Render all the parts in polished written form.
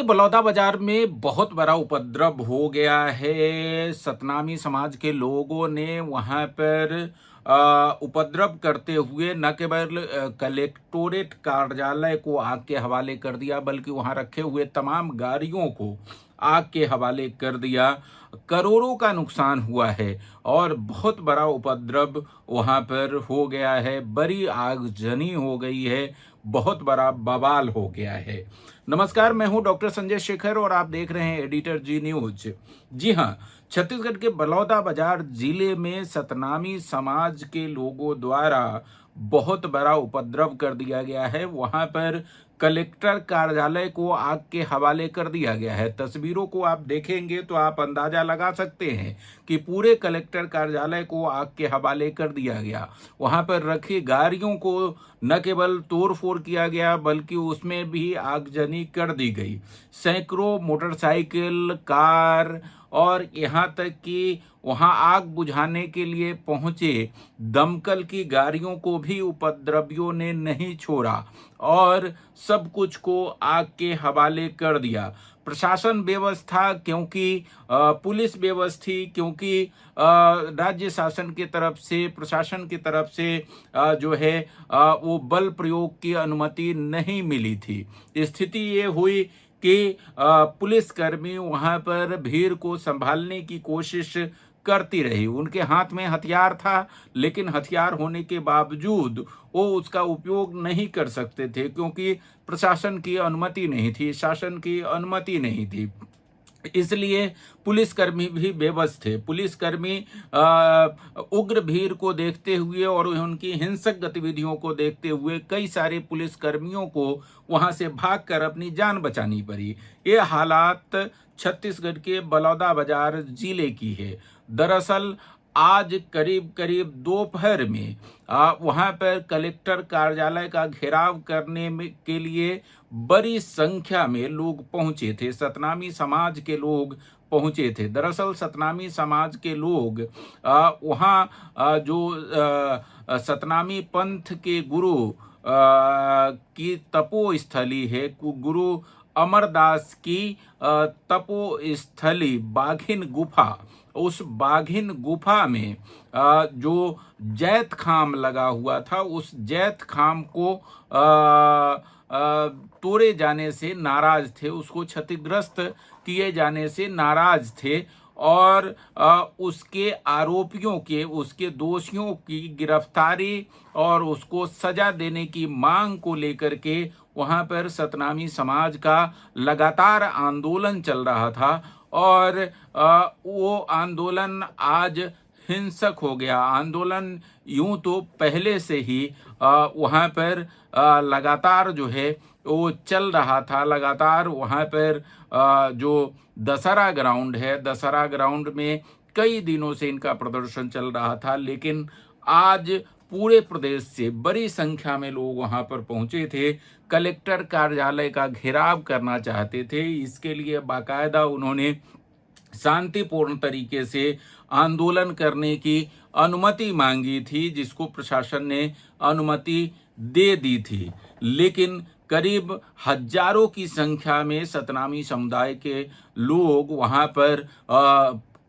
देखिए, बलौदा बाजार में बहुत बड़ा उपद्रव हो गया है। सतनामी समाज के लोगों ने वहां पर उपद्रव करते हुए न केवल कलेक्टोरेट कार्यालय को आग के हवाले कर दिया, बल्कि वहां रखे हुए तमाम गाड़ियों को आग के हवाले कर दिया। करोड़ों का नुकसान हुआ है और बहुत बड़ा उपद्रव वहां पर हो गया है। बड़ी आगजनी हो गई है, बहुत बड़ा बवाल हो गया है। नमस्कार, मैं हूं डॉक्टर संजय शेखर और आप देख रहे हैं एडिटर जी न्यूज। जी हां, छत्तीसगढ़ के बलौदा बाजार जिले में सतनामी समाज के लोगों द्वारा बहुत बड़ा उपद्रव कर दिया गया है। वहां पर कलेक्टर कार्यालय को आग के हवाले कर दिया गया है। तस्वीरों को आप देखेंगे तो आप अंदाजा लगा सकते हैं कि पूरे कलेक्टर कार्यालय को आग के हवाले कर दिया गया। वहां पर रखी गाड़ियों को न केवल तोड़फोड़ किया गया, बल्कि उसमें भी आगजनी कर दी गई। सैकड़ों मोटरसाइकिल, कार और यहाँ तक कि वहां आग बुझाने के लिए पहुंचे दमकल की गाड़ियों को भी उपद्रवियों ने नहीं छोड़ा और सब कुछ को आग के हवाले कर दिया। प्रशासन व्यवस्था, क्योंकि पुलिस व्यवस्थी, क्योंकि राज्य शासन की तरफ से, प्रशासन की तरफ से जो है वो बल प्रयोग की अनुमति नहीं मिली थी। स्थिति ये हुई कि पुलिसकर्मी वहां पर भीड़ को संभालने की कोशिश करती रही। उनके हाथ में हथियार था, लेकिन हथियार होने के बावजूद वो उसका उपयोग नहीं कर सकते थे, क्योंकि प्रशासन की अनुमति नहीं थी, शासन की अनुमति नहीं थी। इसलिए पुलिसकर्मी भी बेबस थे। पुलिसकर्मी उग्र भीड़ को देखते हुए और उनकी हिंसक गतिविधियों को देखते हुए कई सारे पुलिसकर्मियों को वहां से भागकर अपनी जान बचानी पड़ी। ये हालात छत्तीसगढ़ के बलौदा बाजार जिले की है। दरअसल आज करीब करीब दोपहर में वहां पर कलेक्टर कार्यालय का घेराव करने के लिए बड़ी संख्या में लोग पहुंचे थे। सतनामी समाज के लोग पहुंचे थे। दरअसल सतनामी समाज के लोग वहां जो सतनामी पंथ के गुरु की तपो स्थली है, गुरु अमरदास की तपो स्थली बाघिन गुफा, उस बाघिन गुफा में जो जैत खाम लगा हुआ था, उस जैत खाम को तोड़े जाने से नाराज थे, उसको क्षतिग्रस्त किए जाने से नाराज थे और उसके आरोपियों के, उसके दोषियों की गिरफ्तारी और उसको सजा देने की मांग को लेकर के वहां पर सतनामी समाज का लगातार आंदोलन चल रहा था और वो आंदोलन आज हिंसक हो गया। आंदोलन यूं तो पहले से ही वहां पर लगातार जो है वो चल रहा था। लगातार वहां पर जो दशहरा ग्राउंड है, दशहरा ग्राउंड में कई दिनों से इनका प्रदर्शन चल रहा था, लेकिन आज पूरे प्रदेश से बड़ी संख्या में लोग वहां पर पहुंचे थे। कलेक्टर कार्यालय का घेराव करना चाहते थे। इसके लिए बाकायदा उन्होंने शांतिपूर्ण तरीके से आंदोलन करने की अनुमति मांगी थी, जिसको प्रशासन ने अनुमति दे दी थी। लेकिन करीब हजारों की संख्या में सतनामी समुदाय के लोग वहां पर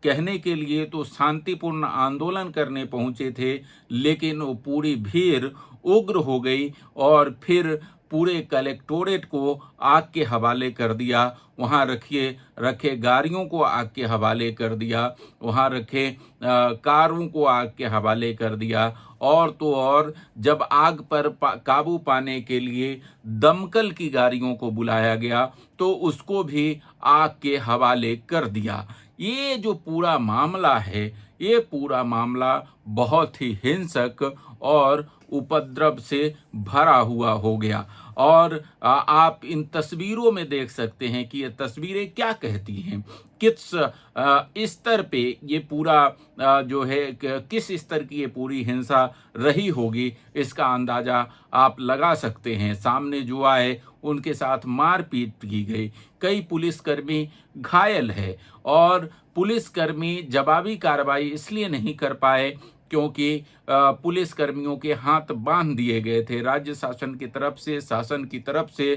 कहने के लिए तो शांतिपूर्ण आंदोलन करने पहुंचे थे, लेकिन वो पूरी भीड़ उग्र हो गई और फिर पूरे कलेक्टोरेट को आग के हवाले कर दिया। वहां रखे गाड़ियों को आग के हवाले कर दिया, वहां रखे कारों को आग के हवाले कर दिया और तो और जब आग पर काबू पाने के लिए दमकल की गाड़ियों को बुलाया गया तो उसको भी आग के हवाले कर दिया। ये जो पूरा मामला है, ये पूरा मामला बहुत ही हिंसक और उपद्रव से भरा हुआ हो गया और आप इन तस्वीरों में देख सकते हैं कि ये तस्वीरें क्या कहती हैं, किस स्तर पे ये पूरा जो है किस स्तर की ये पूरी हिंसा रही होगी, इसका अंदाजा आप लगा सकते हैं। सामने जो आए उनके साथ मारपीट की गई, कई पुलिसकर्मी घायल है और पुलिसकर्मी जवाबी कार्रवाई इसलिए नहीं कर पाए क्योंकि पुलिस कर्मियों के हाथ बांध दिए गए थे। राज्य शासन की तरफ से, शासन की तरफ से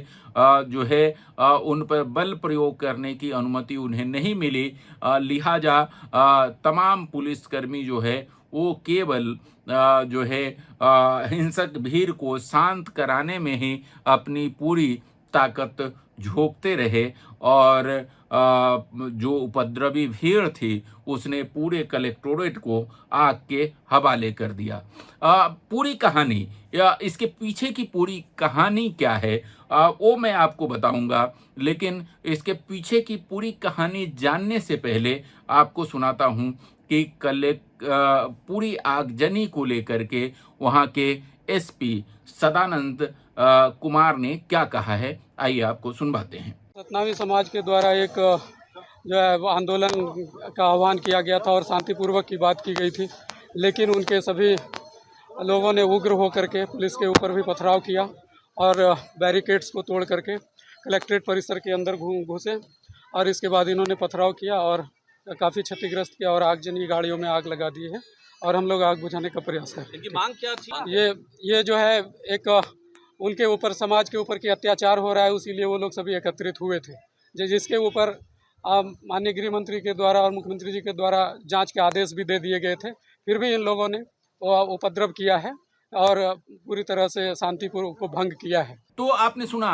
जो है उन पर बल प्रयोग करने की अनुमति उन्हें नहीं मिली। लिहाजा तमाम पुलिसकर्मी जो है वो केवल जो है हिंसक भीड़ को शांत कराने में ही अपनी पूरी ताकत झोंकते रहे और जो उपद्रवी भीड़ थी उसने पूरे कलेक्टोरेट को आग के हवाले कर दिया। पूरी कहानी या इसके पीछे की पूरी कहानी क्या है वो मैं आपको बताऊंगा, लेकिन इसके पीछे की पूरी कहानी जानने से पहले आपको सुनाता हूं कि पूरी आगजनी को लेकर के वहां के एसपी सदानंद कुमार ने क्या कहा है, आइए आपको सुनवाते हैं। सतनामी समाज के द्वारा एक जो है वो आंदोलन का आह्वान किया गया था और शांतिपूर्वक की बात की गई थी, लेकिन उनके सभी लोगों ने उग्र होकर के पुलिस के ऊपर भी पथराव किया और बैरिकेड्स को तोड़ करके कलेक्ट्रेट परिसर के अंदर घुसे और इसके बाद इन्होंने पथराव किया और काफ़ी क्षतिग्रस्त किया और आगजनी गाड़ियों में आग लगा दी है और हम लोग आग बुझाने का प्रयास कर रहे हैं। इनकी मांग क्या थी? ये जो है एक उनके ऊपर, समाज के ऊपर की अत्याचार हो रहा है, इसीलिए वो लोग सभी एकत्रित हुए थे, जिसके ऊपर माननीय गृह मंत्री के द्वारा और मुख्यमंत्री जी के द्वारा जांच के आदेश भी दे दिए गए थे। फिर भी इन लोगों ने उपद्रव किया है और पूरी तरह से शांति को भंग किया है। तो आपने सुना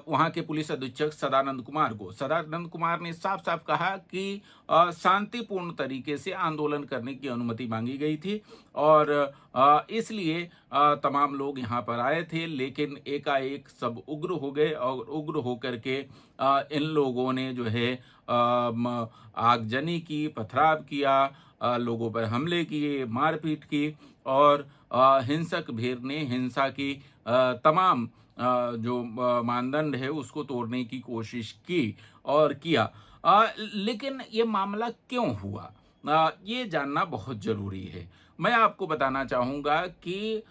वहां के पुलिस अधीक्षक सदानंद कुमार को। सदानंद कुमार ने साफ साफ कहा कि शांतिपूर्ण तरीके से आंदोलन करने की अनुमति मांगी गई थी और इसलिए तमाम लोग यहाँ पर आए थे, लेकिन एकाएक सब उग्र हो गए और उग्र होकर के इन लोगों ने जो है आगजनी की, पथराव किया, लोगों पर हमले किए, मारपीट की और हिंसक भीड़ ने हिंसा की तमाम जो मानदंड है उसको तोड़ने की कोशिश की और किया। लेकिन ये मामला क्यों हुआ ये जानना बहुत जरूरी है। मैं आपको बताना चाहूँगा कि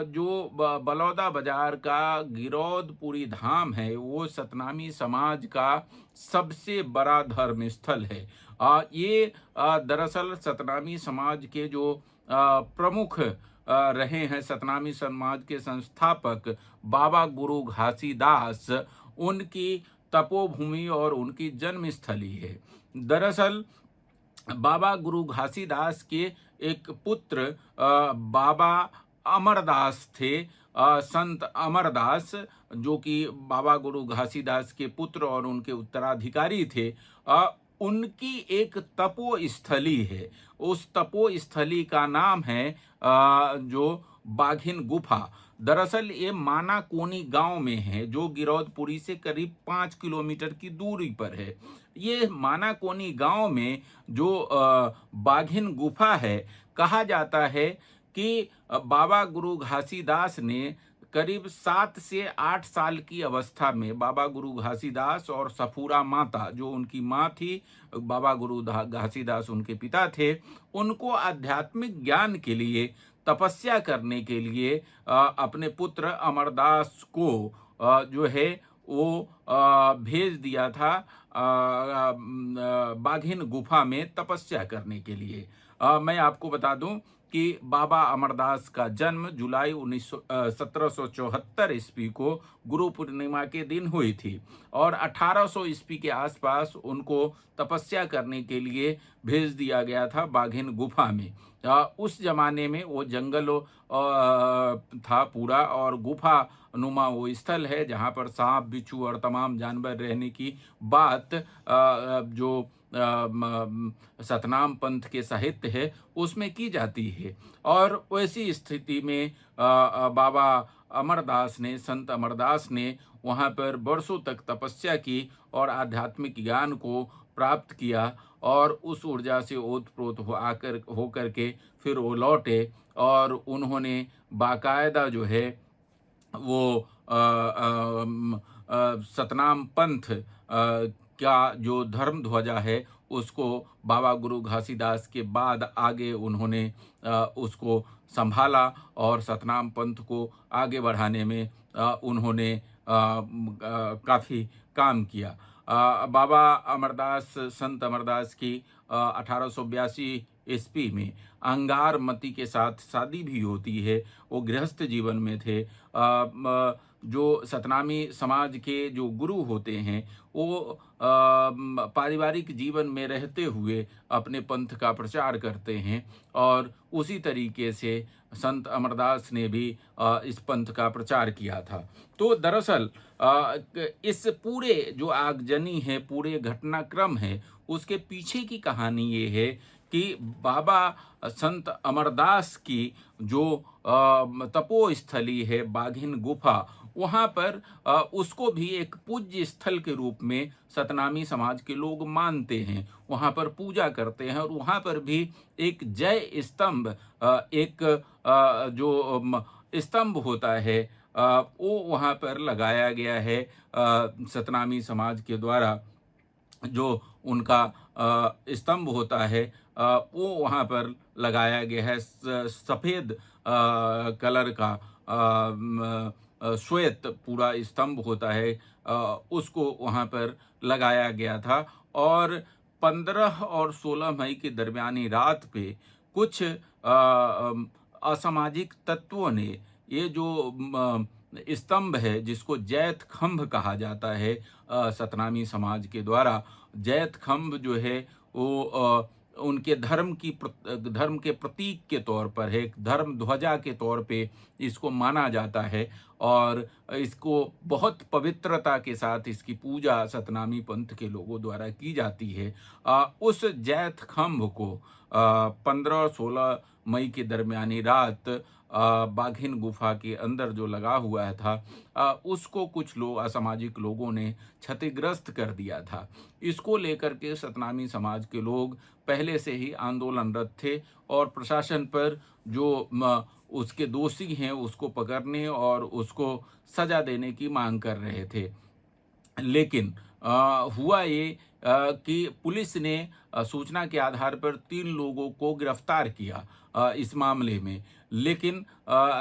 जो बलौदा बाजार का गिरौदपुरी धाम है वो सतनामी समाज का सबसे बड़ा धर्म स्थल है। ये दरअसल सतनामी समाज के जो प्रमुख रहे हैं, सतनामी समाज के संस्थापक बाबा गुरु घासीदास, उनकी तपोभूमि और उनकी जन्मस्थली है। दरअसल बाबा गुरु घासीदास के एक पुत्र बाबा अमरदास थे। संत अमरदास जो कि बाबा गुरु घासीदास के पुत्र और उनके उत्तराधिकारी थे, उनकी एक तपोस्थली है। उस तपोस्थली का नाम है जो बाघिन गुफा। दरअसल ये मानाकोनी गांव में है जो गिरौदपुरी से करीब 5 किलोमीटर की दूरी पर है। ये मानाकोनी गांव में जो बाघिन गुफा है, कहा जाता है कि बाबा गुरु घासीदास ने करीब 7 से 8 साल की अवस्था में बाबा गुरु घासीदास और सफूरा माता जो उनकी माँ थी, बाबा गुरु घासीदास उनके पिता थे, उनको आध्यात्मिक ज्ञान के लिए, तपस्या करने के लिए अपने पुत्र अमरदास को जो है वो भेज दिया था बाघिन गुफा में तपस्या करने के लिए। मैं आपको बता दूं कि बाबा अमरदास का जन्म जुलाई 1774 ईस्वी को गुरु पूर्णिमा के दिन हुई थी और 1800 ईस्वी के आसपास उनको तपस्या करने के लिए भेज दिया गया था बाघिन गुफा में। उस जमाने में वो जंगल था पूरा और गुफा नुमा वो स्थल है जहाँ पर सांप, बिच्छू और तमाम जानवर रहने की बात जो सतनाम पंथ के साहित्य है उसमें की जाती है। और वैसी स्थिति में बाबा अमरदास ने, संत अमरदास ने वहाँ पर बरसों तक तपस्या की और आध्यात्मिक ज्ञान को प्राप्त किया और उस ऊर्जा से ओतप्रोत होकर के फिर वो लौटे और उन्होंने बाकायदा जो है वो सतनाम पंथ का जो धर्म ध्वजा है उसको बाबा गुरु घासीदास के बाद आगे उन्होंने उसको संभाला और सतनाम पंथ को आगे बढ़ाने में उन्होंने काफ़ी काम किया। बाबा अमरदास, संत अमरदास की 1882 ईस्वी में अंगारमती के साथ शादी भी होती है। वो गृहस्थ जीवन में थे। जो सतनामी समाज के जो गुरु होते हैं वो पारिवारिक जीवन में रहते हुए अपने पंथ का प्रचार करते हैं और उसी तरीके से संत अमरदास ने भी इस पंथ का प्रचार किया था। तो दरअसल इस पूरे जो आगजनी है, पूरे घटनाक्रम है, उसके पीछे की कहानी ये है कि बाबा संत अमरदास की जो तपोस्थली है बाघिन गुफा, वहाँ पर उसको भी एक पूज्य स्थल के रूप में सतनामी समाज के लोग मानते हैं। वहाँ पर पूजा करते हैं और वहाँ पर भी एक जय स्तंभ, एक जो स्तंभ होता है, वो वहाँ पर लगाया गया है सतनामी समाज के द्वारा। जो उनका स्तंभ होता है वो वहाँ पर लगाया गया है। सफ़ेद कलर का श्वेत पूरा स्तंभ होता है, उसको वहाँ पर लगाया गया था। और 15 और 16 मई की दरमियानी रात पे कुछ असामाजिक तत्वों ने ये जो स्तंभ है, जिसको जैत खंभ कहा जाता है सतनामी समाज के द्वारा, जैत खंभ जो है वो उनके धर्म के प्रतीक के तौर पर है, एक धर्म ध्वजा के तौर पे इसको माना जाता है और इसको बहुत पवित्रता के साथ इसकी पूजा सतनामी पंथ के लोगों द्वारा की जाती है। उस जैत खंभ को 15 और 16 मई की दरमियानी रात बाघिन गुफा के अंदर जो लगा हुआ था, उसको कुछ लोग असामाजिक लोगों ने क्षतिग्रस्त कर दिया था। इसको लेकर के सतनामी समाज के लोग पहले से ही आंदोलनरत थे और प्रशासन पर जो उसके दोषी हैं उसको पकड़ने और उसको सजा देने की मांग कर रहे थे। लेकिन हुआ ये कि पुलिस ने सूचना के आधार पर 3 लोगों को गिरफ्तार किया इस मामले में। लेकिन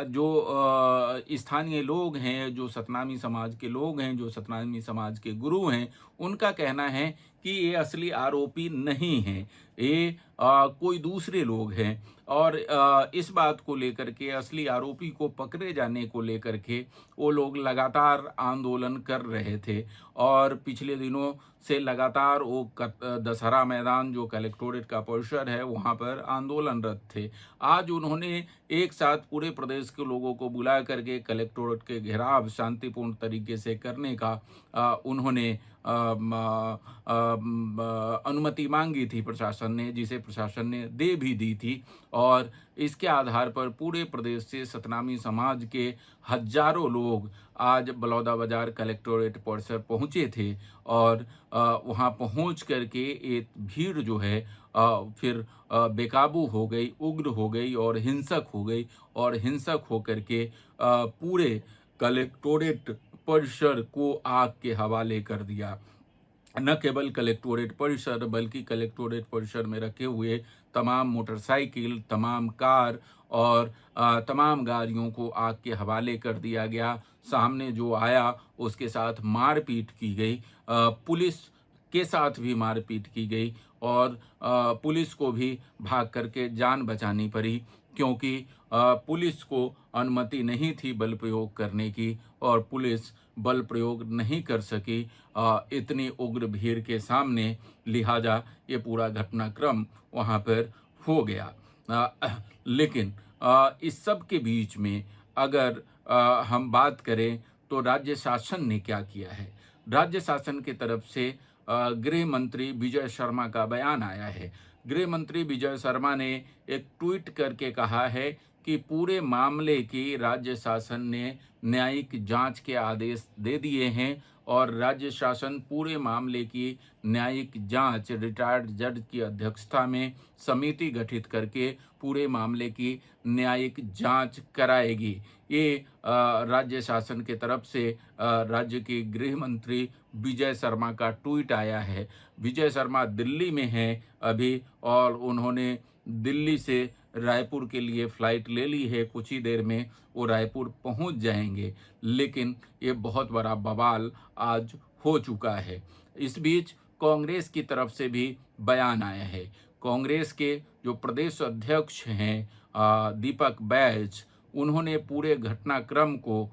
जो स्थानीय लोग हैं, जो सतनामी समाज के लोग हैं, जो सतनामी समाज के गुरु हैं, उनका कहना है कि ये असली आरोपी नहीं हैं, ये कोई दूसरे लोग हैं। और इस बात को लेकर के, असली आरोपी को पकड़े जाने को लेकर के वो लोग लगातार आंदोलन कर रहे थे और पिछले दिनों से लगातार वो दशहरा मैदान जो कलेक्टोरेट का परिसर है वहाँ पर आंदोलनरत थे। आज उन्होंने एक साथ पूरे प्रदेश के लोगों को बुला करके कलेक्टोरेट के घेराव शांतिपूर्ण तरीके से करने का उन्होंने अनुमति मांगी थी प्रशासन ने, जिसे प्रशासन ने दे भी दी थी। और इसके आधार पर पूरे प्रदेश से सतनामी समाज के हजारों लोग आज बलौदाबाजार कलेक्टोरेट परिसर पहुंचे थे और वहां पहुंच करके एक भीड़ जो है फिर बेकाबू हो गई, उग्र हो गई और हिंसक हो गई और हिंसक होकर के पूरे कलेक्टोरेट परिसर को आग के हवाले कर दिया। न केवल कलेक्टोरेट परिसर बल्कि कलेक्टोरेट परिसर में रखे हुए तमाम मोटरसाइकिल, तमाम कार और तमाम गाड़ियों को आग के हवाले कर दिया गया। सामने जो आया उसके साथ मारपीट की गई, पुलिस के साथ भी मारपीट की गई और पुलिस को भी भाग करके जान बचानी पड़ी, क्योंकि पुलिस को अनुमति नहीं थी बल प्रयोग करने की और पुलिस बल प्रयोग नहीं कर सकी इतनी उग्र भीड़ के सामने। लिहाजा ये पूरा घटनाक्रम वहाँ पर हो गया। लेकिन इस सब के बीच में अगर हम बात करें तो राज्य शासन ने क्या किया है। राज्य शासन की तरफ से गृह मंत्री विजय शर्मा का बयान आया है। गृह मंत्री विजय शर्मा ने एक ट्वीट करके कहा है कि पूरे मामले की राज्य शासन ने न्यायिक जांच के आदेश दे दिए हैं और राज्य शासन पूरे मामले की न्यायिक जांच रिटायर्ड जज की अध्यक्षता में समिति गठित करके पूरे मामले की न्यायिक जांच कराएगी। ये राज्य शासन के तरफ से राज्य के गृह मंत्री विजय शर्मा का ट्वीट आया है। विजय शर्मा दिल्ली में हैं अभी और उन्होंने दिल्ली से रायपुर के लिए फ़्लाइट ले ली है। कुछ ही देर में वो रायपुर पहुंच जाएंगे। लेकिन ये बहुत बड़ा बवाल आज हो चुका है। इस बीच कांग्रेस की तरफ से भी बयान आया है। कांग्रेस के जो प्रदेश अध्यक्ष हैं दीपक बैज, उन्होंने पूरे घटनाक्रम को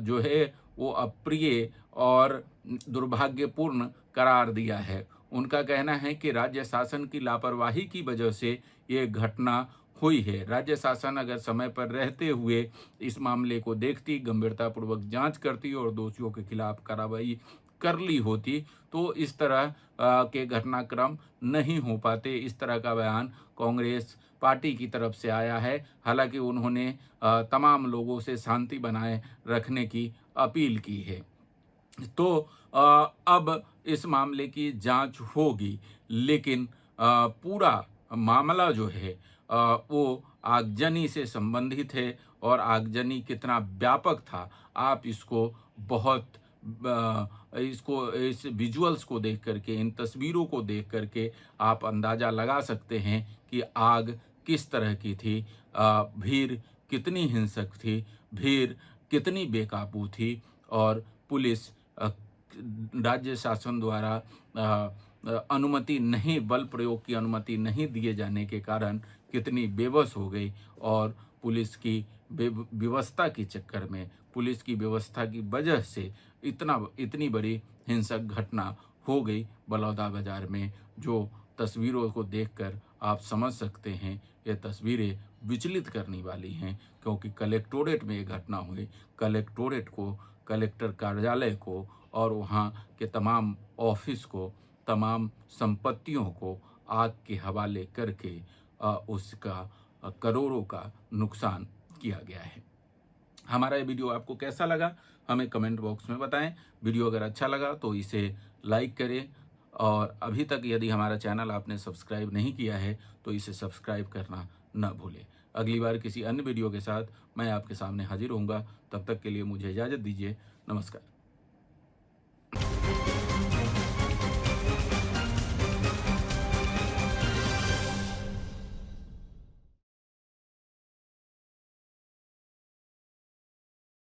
जो है वो अप्रिय और दुर्भाग्यपूर्ण करार दिया है। उनका कहना है कि राज्य शासन की लापरवाही की वजह से ये घटना हुई है। राज्य शासन अगर समय पर रहते हुए इस मामले को देखती, गंभीरतापूर्वक जांच करती और दोषियों के खिलाफ कार्रवाई कर ली होती तो इस तरह के घटनाक्रम नहीं हो पाते। इस तरह का बयान कांग्रेस पार्टी की तरफ से आया है। हालांकि उन्होंने तमाम लोगों से शांति बनाए रखने की अपील की है। तो अब इस मामले की जांच होगी, लेकिन पूरा मामला जो है वो आगजनी से संबंधित है और आगजनी कितना व्यापक था, आप इसको बहुत इस विजुअल्स को देख करके, इन तस्वीरों को देख करके आप अंदाज़ा लगा सकते हैं कि आग किस तरह की थी, भीड़ कितनी हिंसक थी, भीड़ कितनी बेकाबू थी और पुलिस राज्य शासन द्वारा अनुमति नहीं, बल प्रयोग की अनुमति नहीं दिए जाने के कारण कितनी बेबस हो गई और पुलिस की व्यवस्था के चक्कर में, पुलिस की व्यवस्था की वजह से इतनी बड़ी हिंसक घटना हो गई बलौदा बाजार में। जो तस्वीरों को देखकर आप समझ सकते हैं, ये तस्वीरें विचलित करने वाली हैं, क्योंकि कलेक्टोरेट में ये घटना हुई। कलेक्टोरेट को, कलेक्टर कार्यालय को और वहाँ के तमाम ऑफिस को, तमाम संपत्तियों को आग के हवाले करके उसका करोड़ों का नुकसान किया गया है। हमारा ये वीडियो आपको कैसा लगा हमें कमेंट बॉक्स में बताएं। वीडियो अगर अच्छा लगा तो इसे लाइक करें और अभी तक यदि हमारा चैनल आपने सब्सक्राइब नहीं किया है तो इसे सब्सक्राइब करना न भूलें। अगली बार किसी अन्य वीडियो के साथ मैं आपके सामने हाजिर होऊंगा। तब तक के लिए मुझे इजाज़त दीजिए। नमस्कार।